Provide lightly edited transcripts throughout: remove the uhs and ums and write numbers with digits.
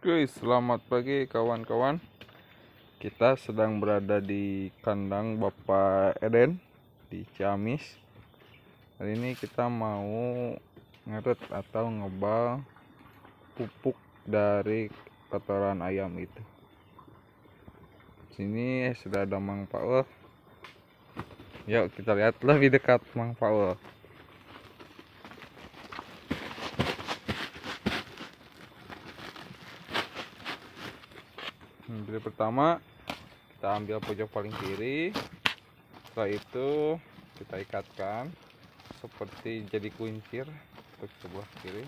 Oke, selamat pagi kawan-kawan. Kita sedang berada di kandang Bapak Eden di Ciamis. Hari ini kita mau ngerut atau ngebal pupuk dari kotoran ayam itu. Sini sudah ada Mang Paul. Yuk kita lihat lebih dekat Mang Paul. Jadi pertama kita ambil pojok paling kiri, setelah itu kita ikatkan seperti jadi kuncir untuk sebelah kiri.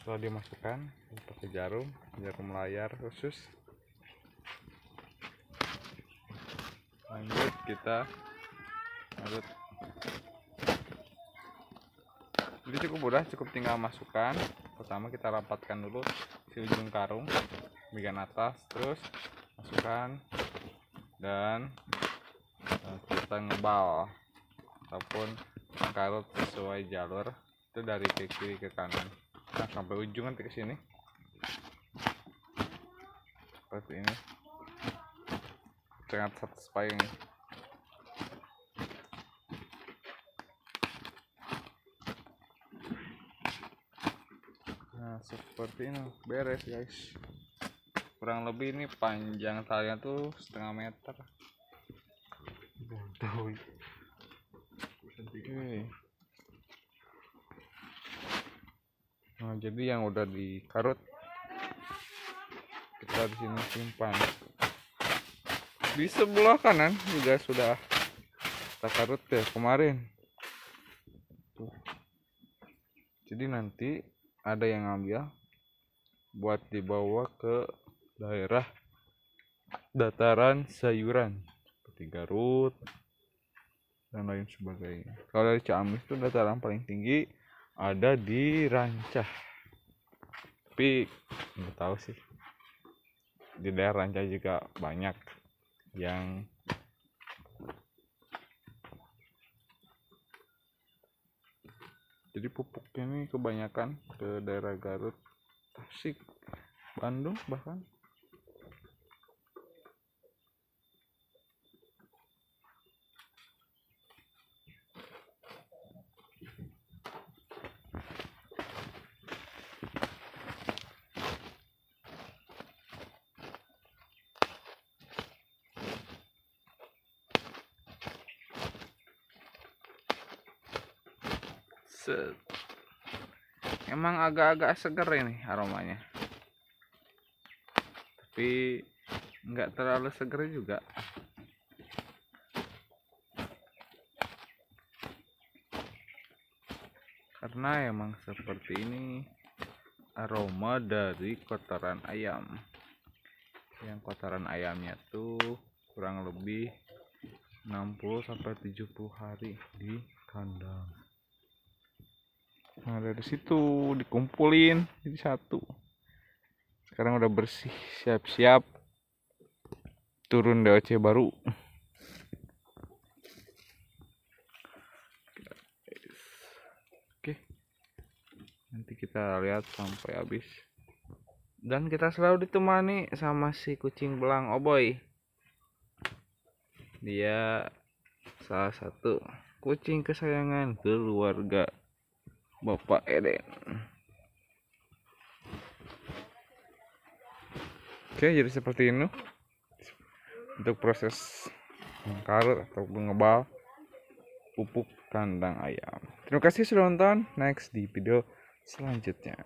Setelah dimasukkan pakai jarum layar khusus. Lanjut kita lanjut. Jadi cukup mudah, cukup tinggal masukkan. Pertama kita rapatkan dulu si ujung karung bagian atas, terus masukkan dan kita ngebal ataupun karut sesuai jalur itu dari ke kiri ke kanan. Nah, sampai ujung nanti ke sini seperti ini, sangat satisfying. Nah, seperti ini beres guys. Kurang lebih ini panjang talinya tuh 1,5 meter. Oke. Nah, jadi yang udah dikarut kita di sini simpan. Di sebelah kanan juga sudah kita karut ya kemarin. Tuh. Jadi nanti ada yang ngambil buat dibawa ke daerah dataran sayuran seperti Garut dan lain sebagainya. Kalau dari Ciamis itu dataran paling tinggi ada di Rancah, tapi nggak tahu sih di daerah Rancah juga banyak yang jadi pupuknya ini kebanyakan ke daerah Garut, Tasik, Bandung bahkan. Emang agak-agak seger ini aromanya, tapi nggak terlalu seger juga. Karena emang seperti ini aroma dari kotoran ayam. Yang kotoran ayamnya tuh kurang lebih 60-70 hari di kandang. Nah, dari situ dikumpulin jadi satu. Sekarang udah bersih, siap-siap turun DOC baru. Oke, nanti kita lihat sampai habis. Dan kita selalu ditemani sama si kucing belang Oboy. Dia salah satu kucing kesayangan keluarga Bapak Eden. Oke, jadi seperti ini untuk proses mengkarut atau mengebal pupuk kandang ayam. Terima kasih sudah nonton. Next di video selanjutnya.